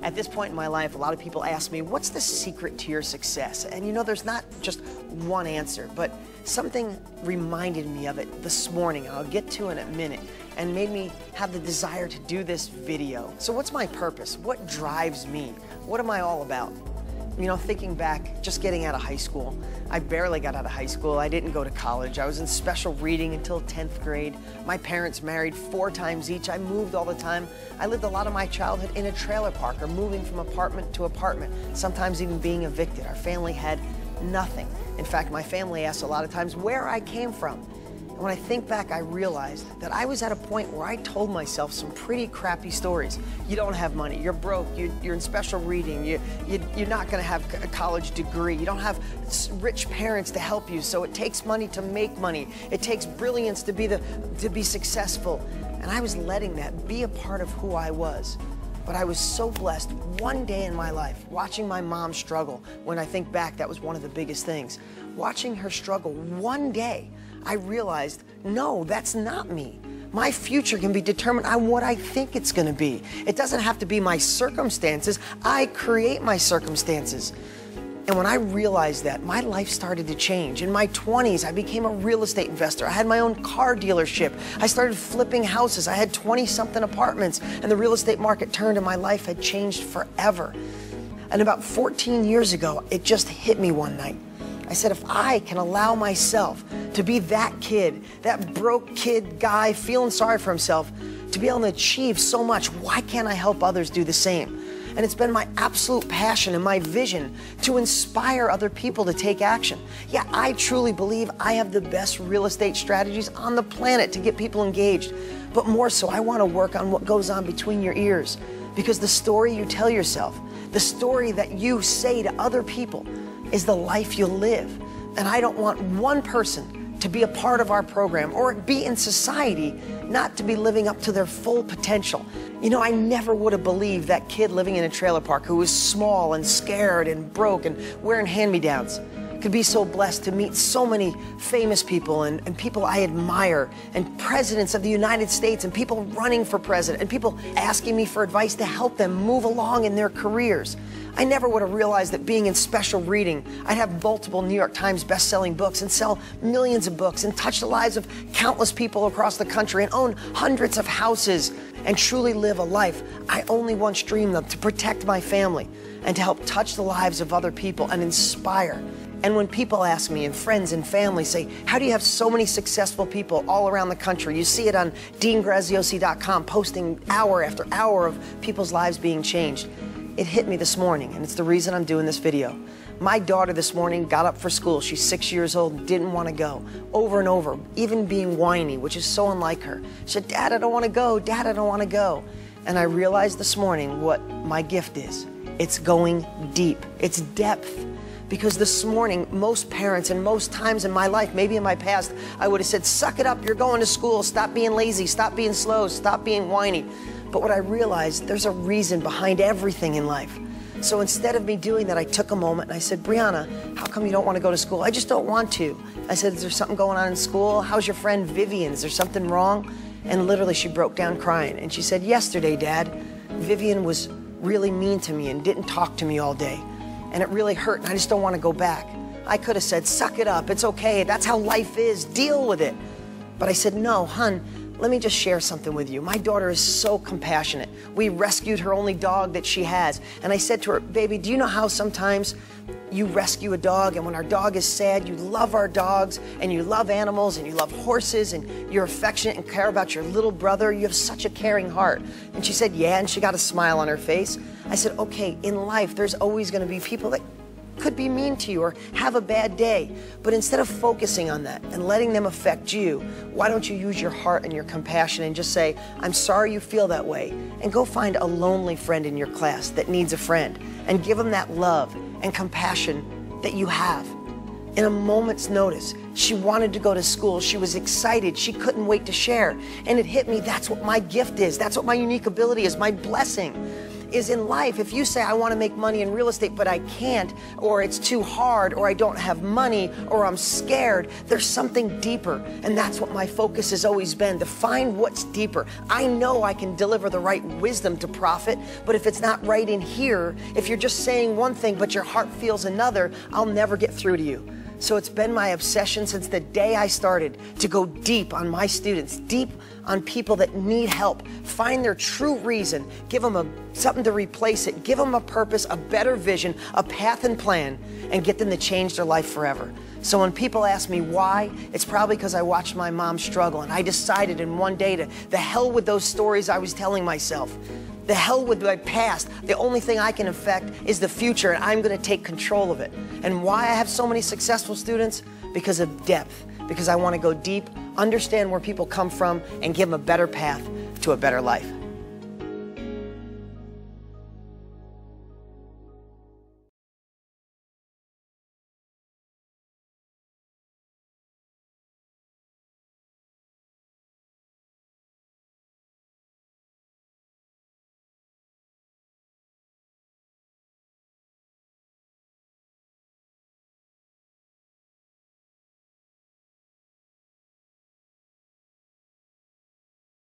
At this point in my life, a lot of people ask me, what's the secret to your success? And you know, there's not just one answer, but something reminded me of it this morning, and I'll get to in a minute, and made me have the desire to do this video. So what's my purpose? What drives me? What am I all about? You know, thinking back, just getting out of high school, I barely got out of high school. I didn't go to college. I was in special reading until 10th grade. My parents married 4 times each. I moved all the time. I lived a lot of my childhood in a trailer park or moving from apartment to apartment, sometimes even being evicted. Our family had nothing. In fact, my family asked a lot of times where I came from. And when I think back, I realized that I was at a point where I told myself some pretty crappy stories. You don't have money, you're broke, you're in special reading, you're not gonna have a college degree, you don't have rich parents to help you, so it takes money to make money. It takes brilliance to be successful. And I was letting that be a part of who I was. But I was so blessed one day in my life, watching my mom struggle. When I think back, that was one of the biggest things. Watching her struggle one day, I realized, no, that's not me. My future can be determined on what I think it's gonna be. It doesn't have to be my circumstances. I create my circumstances. And when I realized that, my life started to change. In my 20s, I became a real estate investor. I had my own car dealership. I started flipping houses. I had 20-something apartments, and the real estate market turned and my life had changed forever. And about 14 years ago, it just hit me one night. I said, if I can allow myself to be that kid, that broke kid guy feeling sorry for himself, to be able to achieve so much, why can't I help others do the same? And it's been my absolute passion and my vision to inspire other people to take action. Yeah, I truly believe I have the best real estate strategies on the planet to get people engaged. But more so, I want to work on what goes on between your ears. Because the story you tell yourself, the story that you say to other people, is the life you live. And I don't want one person to be a part of our program or be in society not to be living up to their full potential. You know, I never would have believed that kid living in a trailer park who was small and scared and broke and wearing hand-me-downs could be so blessed to meet so many famous people and people I admire, and presidents of the United States, and people running for president, and people asking me for advice to help them move along in their careers. I never would have realized that being in special reading, I'd have multiple New York Times best-selling books and sell millions of books and touch the lives of countless people across the country and own hundreds of houses and truly live a life I only once dreamed of, to protect my family and to help touch the lives of other people and inspire. And when people ask me, and friends and family say, how do you have so many successful people all around the country? You see it on DeanGraziosi.com, posting hour after hour of people's lives being changed. It hit me this morning, and it's the reason I'm doing this video. My daughter this morning got up for school. She's 6 years old and didn't want to go. Over and over, even being whiny, which is so unlike her. She said, Dad, I don't want to go. Dad, I don't want to go. And I realized this morning what my gift is. It's going deep. It's depth. Because this morning, most parents and most times in my life, maybe in my past, I would have said, suck it up, you're going to school, stop being lazy, stop being slow, stop being whiny. But what I realized, there's a reason behind everything in life. So instead of me doing that, I took a moment and I said, Brianna, how come you don't want to go to school? I just don't want to. I said, is there something going on in school? How's your friend Vivian? Is there something wrong? And literally she broke down crying. And she said, yesterday, Dad, Vivian was really mean to me and didn't talk to me all day. And it really hurt, and I just don't want to go back. I could have said, suck it up, it's okay, that's how life is, deal with it. But I said, no, hun, let me just share something with you. My daughter is so compassionate. We rescued her only dog that she has. And I said to her, baby, do you know how sometimes you rescue a dog, and when our dog is sad, you love our dogs, and you love animals, and you love horses, and you're affectionate and care about your little brother. You have such a caring heart. And she said, yeah, and she got a smile on her face. I said, okay, in life, there's always going to be people that could be mean to you or have a bad day. But instead of focusing on that and letting them affect you, why don't you use your heart and your compassion and just say, I'm sorry you feel that way, and go find a lonely friend in your class that needs a friend and give them that love and compassion that you have. In a moment's notice, she wanted to go to school. She was excited. She couldn't wait to share. And it hit me, that's what my gift is. That's what my unique ability is, my blessing. is in life, if you say, I want to make money in real estate, but I can't, or it's too hard, or I don't have money, or I'm scared, there's something deeper. And that's what my focus has always been, to find what's deeper. I know I can deliver the right wisdom to profit, but if it's not right in here, if you're just saying one thing, but your heart feels another, I'll never get through to you. So it's been my obsession since the day I started to go deep on my students, deep on people that need help, find their true reason, give them something to replace it, give them a purpose, a better vision, a path and plan, and get them to change their life forever. So when people ask me why, it's probably because I watched my mom struggle, and I decided in one day to the hell with those stories I was telling myself. The hell with my past. The only thing I can affect is the future, and I'm going to take control of it. And why I have so many successful students? Because of depth. Because I want to go deep, understand where people come from, and give them a better path to a better life.